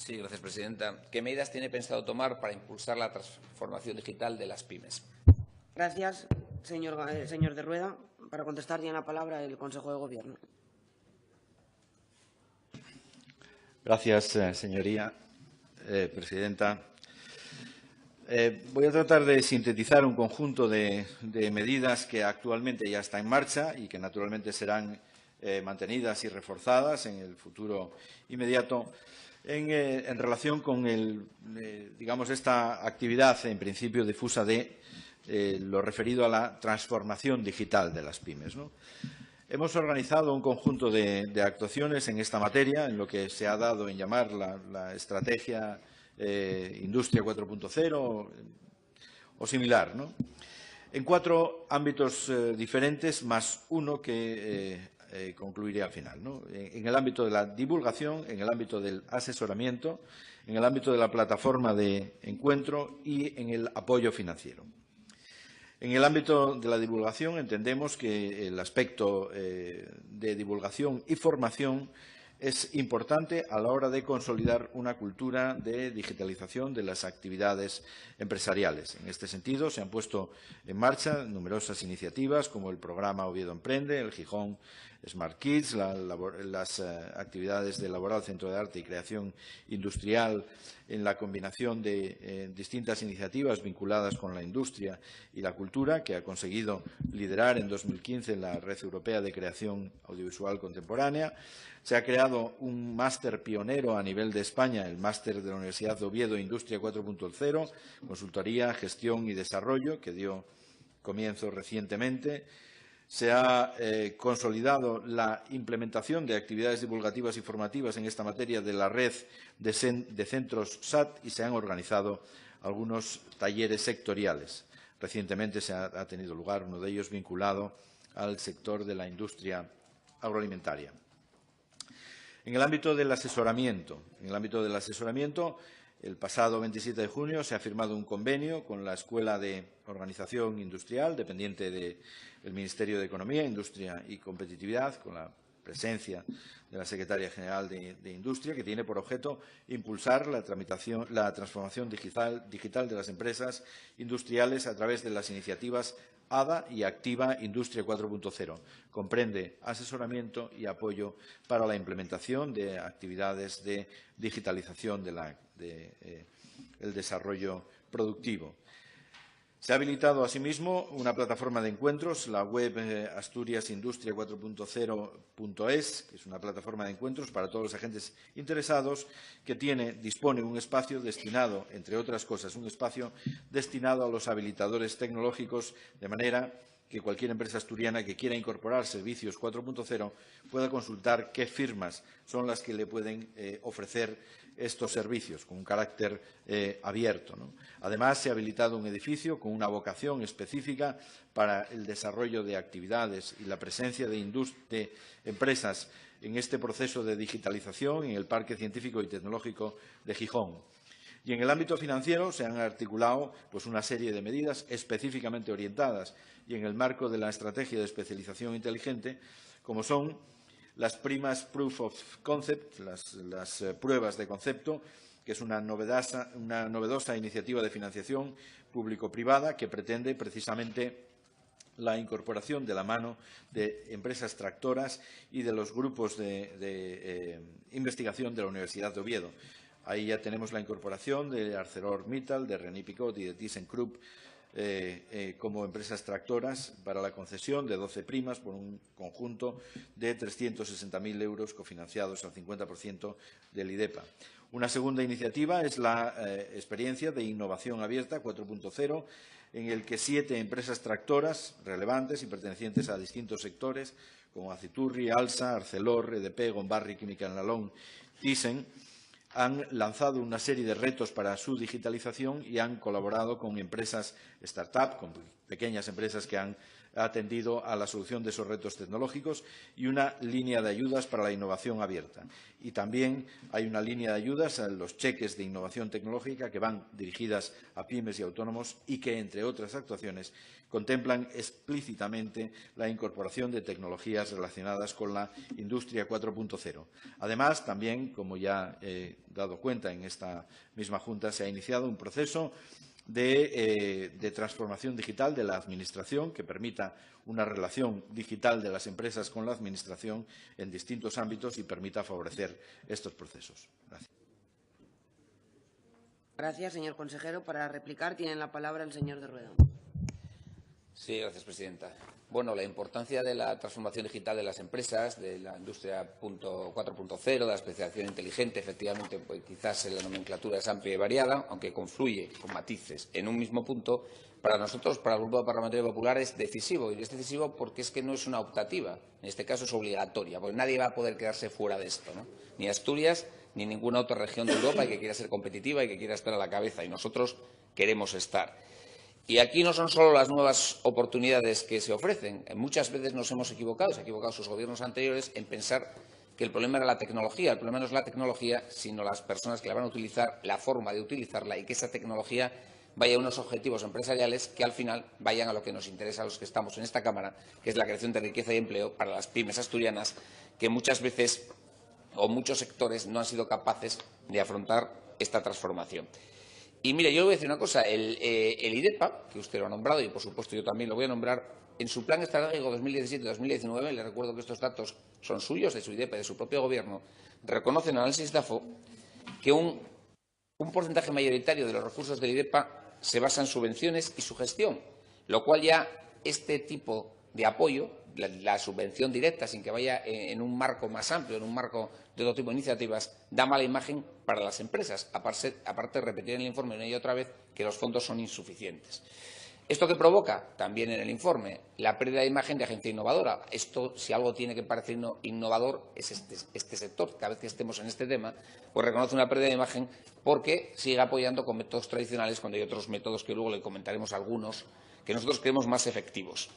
Sí, gracias, presidenta. ¿Qué medidas tiene pensado tomar para impulsar la transformación digital de las pymes? Gracias, señor de Rueda. Para contestar, tiene la palabra el Consejo de Gobierno. Gracias, señoría presidenta. Voy a tratar de sintetizar un conjunto de medidas que actualmente ya están en marcha y que naturalmente serán mantenidas y reforzadas en el futuro inmediato en relación con esta actividad, en principio difusa, de lo referido a la transformación digital de las pymes, ¿no? Hemos organizado un conjunto de actuaciones en esta materia, en lo que se ha dado en llamar la estrategia Industria 4.0 o similar, ¿no? En 4 ámbitos diferentes, más uno que concluiré al final, ¿no? En el ámbito de la divulgación, en el ámbito del asesoramiento, en el ámbito de la plataforma de encuentro y en el apoyo financiero. En el ámbito de la divulgación entendemos que el aspecto de divulgación y formación es importante a la hora de consolidar una cultura de digitalización de las actividades empresariales. En este sentido, se han puesto en marcha numerosas iniciativas como el programa Oviedo Emprende, el Gijón Smart Kids, las actividades del Laboral Centro de Arte y Creación Industrial, en la combinación de distintas iniciativas vinculadas con la industria y la cultura, que ha conseguido liderar en 2015 la Red Europea de Creación Audiovisual Contemporánea. Se ha creado un máster pionero a nivel de España, el máster de la Universidad de Oviedo Industria 4.0, Consultoría, Gestión y Desarrollo, que dio comienzo recientemente. Se ha consolidado la implementación de actividades divulgativas y formativas en esta materia de la red de centros SAT y se han organizado algunos talleres sectoriales. Recientemente ha tenido lugar uno de ellos vinculado al sector de la industria agroalimentaria. En el ámbito del asesoramiento, el pasado 27 de junio se ha firmado un convenio con la Escuela de Organización Industrial, dependiente del Ministerio de Economía, Industria y Competitividad, con la presencia de la Secretaria General de Industria, que tiene por objeto impulsar la transformación digital de las empresas industriales a través de las iniciativas ADA y Activa Industria 4.0. Comprende asesoramiento y apoyo para la implementación de actividades de digitalización del desarrollo productivo. Se ha habilitado asimismo una plataforma de encuentros, la web asturiasindustria4.0.es, que es una plataforma de encuentros para todos los agentes interesados, que dispone un espacio destinado, entre otras cosas, un espacio destinado a los habilitadores tecnológicos, de manera que cualquier empresa asturiana que quiera incorporar servicios 4.0 pueda consultar qué firmas son las que le pueden ofrecer estos servicios con un carácter abierto, ¿no? Además, se ha habilitado un edificio con una vocación específica para el desarrollo de actividades y la presencia de empresas en este proceso de digitalización en el Parque Científico y Tecnológico de Gijón. Y en el ámbito financiero se han articulado una serie de medidas específicamente orientadas y en el marco de la estrategia de especialización inteligente, como son las primas Proof of Concept, las pruebas de concepto, que es una novedosa iniciativa de financiación público-privada que pretende precisamente la incorporación de la mano de empresas tractoras y de los grupos de investigación de la Universidad de Oviedo. Ahí ya tenemos la incorporación de ArcelorMittal, de René Picot y de ThyssenKrupp como empresas tractoras para la concesión de 12 primas por un conjunto de 360.000 euros cofinanciados al 50% del IDEPA. Una segunda iniciativa es la experiencia de innovación abierta 4.0, en el que 7 empresas tractoras relevantes y pertenecientes a distintos sectores, como Aciturri, Alsa, Arcelor, EDP, Gombarri, Química Nalón, Thyssen, han lanzado una serie de retos para su digitalización y han colaborado con empresas startup, con pequeñas empresas que han atendido a la solución de esos retos tecnológicos y una línea de ayudas para la innovación abierta. Y también hay una línea de ayudas a los cheques de innovación tecnológica que van dirigidas a pymes y autónomos y que, entre otras actuaciones, contemplan explícitamente la incorporación de tecnologías relacionadas con la industria 4.0. Además, también, como ya he dado cuenta en esta misma Junta, se ha iniciado un proceso de transformación digital de la Administración que permita una relación digital de las empresas con la Administración en distintos ámbitos y permita favorecer estos procesos. Gracias. Gracias, señor consejero. Para replicar, tiene la palabra el señor de Rueda. Sí, gracias, presidenta. Bueno, la importancia de la transformación digital de las empresas, de la industria 4.0, de la especialización inteligente, efectivamente, pues quizás la nomenclatura es amplia y variada, aunque confluye con matices en un mismo punto. Para nosotros, para el Grupo Parlamentario Popular, es decisivo. Y es decisivo porque es que no es una optativa. En este caso es obligatoria, porque nadie va a poder quedarse fuera de esto, ¿no? Ni Asturias, ni ninguna otra región de Europa que quiera ser competitiva y que quiera estar a la cabeza. Y nosotros queremos estar. Y aquí no son solo las nuevas oportunidades que se ofrecen. Muchas veces nos hemos equivocado, se han equivocado sus gobiernos anteriores en pensar que el problema era la tecnología. El problema no es la tecnología, sino las personas que la van a utilizar, la forma de utilizarla y que esa tecnología vaya a unos objetivos empresariales que al final vayan a lo que nos interesa a los que estamos en esta Cámara, que es la creación de riqueza y empleo para las pymes asturianas, que muchas veces o muchos sectores no han sido capaces de afrontar esta transformación. Y mire, yo le voy a decir una cosa, el IDEPA, que usted lo ha nombrado y por supuesto yo también lo voy a nombrar, en su plan estratégico 2017-2019, le recuerdo que estos datos son suyos, de su IDEPA, de su propio Gobierno, reconoce en el análisis DAFO que un porcentaje mayoritario de los recursos del IDEPA se basa en subvenciones y su gestión, lo cual ya este tipo de apoyo, la subvención directa, sin que vaya en un marco más amplio, en un marco de otro tipo de iniciativas, da mala imagen para las empresas, aparte de repetir en el informe una y otra vez que los fondos son insuficientes. ¿Esto qué provoca? También en el informe, la pérdida de imagen de agencia innovadora. Esto, si algo tiene que parecer innovador, es este sector. Cada vez que estemos en este tema, pues reconoce una pérdida de imagen porque sigue apoyando con métodos tradicionales cuando hay otros métodos que luego le comentaremos algunos que nosotros creemos más efectivos.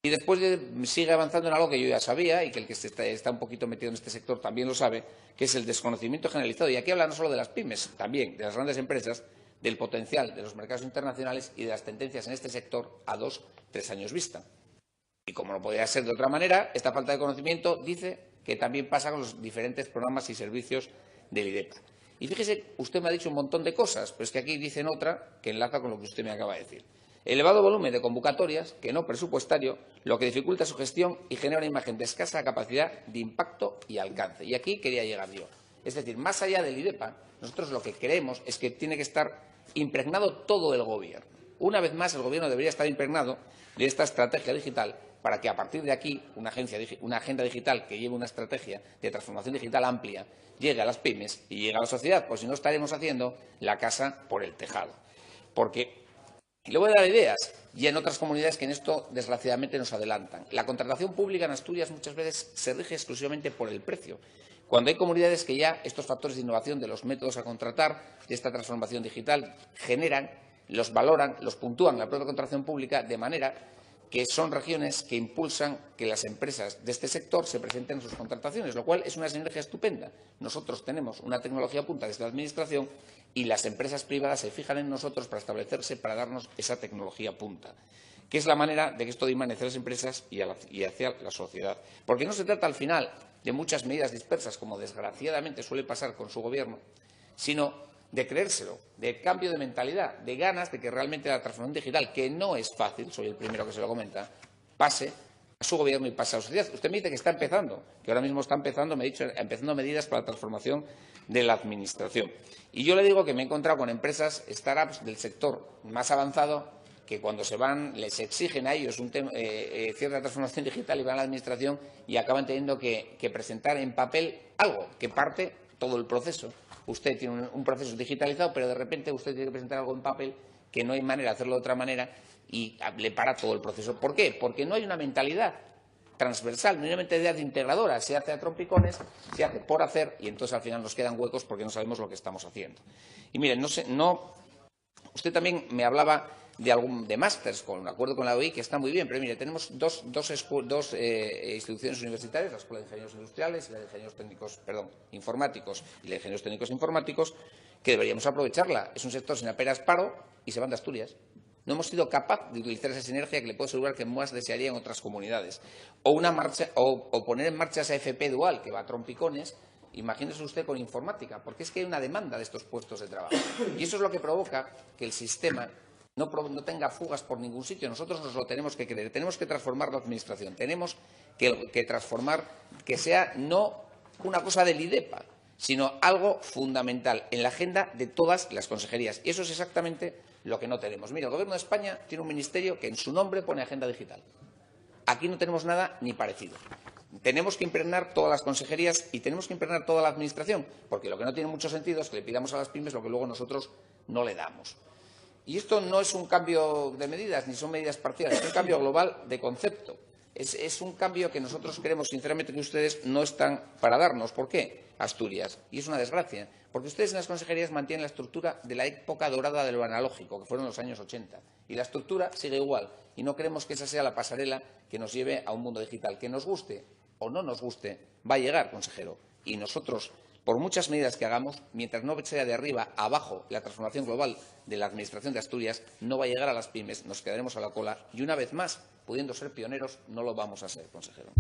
Y después sigue avanzando en algo que yo ya sabía y que el que está un poquito metido en este sector también lo sabe, que es el desconocimiento generalizado. Y aquí habla no solo de las pymes, también de las grandes empresas, del potencial de los mercados internacionales y de las tendencias en este sector a 2-3 años vista. Y como no podría ser de otra manera, esta falta de conocimiento dice que también pasa con los diferentes programas y servicios del IDEPA. Y fíjese, usted me ha dicho un montón de cosas, pero es que aquí dicen otra que enlaza con lo que usted me acaba de decir. Elevado volumen de convocatorias, que no presupuestario, lo que dificulta su gestión y genera una imagen de escasa capacidad de impacto y alcance. Y aquí quería llegar yo. Es decir, más allá del IDEPA, nosotros lo que creemos es que tiene que estar impregnado todo el Gobierno. Una vez más, el Gobierno debería estar impregnado de esta estrategia digital para que a partir de aquí una agenda digital que lleve una estrategia de transformación digital amplia llegue a las pymes y llegue a la sociedad, pues si no estaremos haciendo la casa por el tejado. Porque y le voy a dar ideas, y en otras comunidades que en esto, desgraciadamente, nos adelantan. La contratación pública en Asturias muchas veces se rige exclusivamente por el precio, cuando hay comunidades que ya estos factores de innovación de los métodos a contratar, de esta transformación digital, generan, los valoran, los puntúan la propia contratación pública, de manera que son regiones que impulsan que las empresas de este sector se presenten en sus contrataciones, lo cual es una sinergia estupenda. Nosotros tenemos una tecnología punta desde la Administración y las empresas privadas se fijan en nosotros para establecerse, para darnos esa tecnología punta, que es la manera de que esto dimane hacia las empresas y hacia la sociedad. Porque no se trata al final de muchas medidas dispersas, como desgraciadamente suele pasar con su Gobierno, sino de creérselo, de cambio de mentalidad, de ganas de que realmente la transformación digital, que no es fácil, soy el primero que se lo comenta, pase a su Gobierno y pase a la sociedad. Usted me dice que está empezando, que ahora mismo está empezando, me ha dicho, empezando medidas para la transformación de la Administración. Y yo le digo que me he encontrado con empresas, startups del sector más avanzado, que cuando se van les exigen a ellos cierta transformación digital y van a la Administración y acaban teniendo que presentar en papel algo que parte todo el proceso. Usted tiene un proceso digitalizado, pero de repente usted tiene que presentar algo en papel que no hay manera de hacerlo de otra manera y le para todo el proceso. ¿Por qué? Porque no hay una mentalidad transversal, no hay una mentalidad integradora. Se hace a trompicones, se hace por hacer y entonces al final nos quedan huecos porque no sabemos lo que estamos haciendo. Y miren, usted también me hablaba de másters, con un acuerdo con la OI, que está muy bien, pero mire, tenemos dos instituciones universitarias, la Escuela de Ingenieros Industriales y la de Ingenieros Técnicos, Informáticos y la de Ingenieros Técnicos Informáticos, que deberíamos aprovecharla. Es un sector sin apenas paro y se van de Asturias. No hemos sido capaces de utilizar esa sinergia que le puedo asegurar que más desearía en otras comunidades. O poner en marcha esa FP dual que va a trompicones. Imagínese usted con informática, porque es que hay una demanda de estos puestos de trabajo. Y eso es lo que provoca que el sistema no tenga fugas por ningún sitio. Nosotros nos lo tenemos que creer. Tenemos que transformar la administración. Tenemos que transformar que sea no una cosa del IDEPA, sino algo fundamental en la agenda de todas las consejerías. Y eso es exactamente lo que no tenemos. Mire, el Gobierno de España tiene un ministerio que en su nombre pone agenda digital. Aquí no tenemos nada ni parecido. Tenemos que impregnar todas las consejerías y tenemos que impregnar toda la administración, porque lo que no tiene mucho sentido es que le pidamos a las pymes lo que luego nosotros no le damos. Y esto no es un cambio de medidas, ni son medidas parciales, es un cambio global de concepto. Es un cambio que nosotros creemos sinceramente que ustedes no están para darnos. ¿Por qué? Asturias. Y es una desgracia, porque ustedes en las consejerías mantienen la estructura de la época dorada de lo analógico, que fueron los años 80. Y la estructura sigue igual. Y no queremos que esa sea la pasarela que nos lleve a un mundo digital. Que nos guste o no nos guste, va a llegar, consejero. Y nosotros, por muchas medidas que hagamos, mientras no sea de arriba a abajo la transformación global de la Administración de Asturias, no va a llegar a las pymes, nos quedaremos a la cola y, una vez más, pudiendo ser pioneros, no lo vamos a ser, consejero.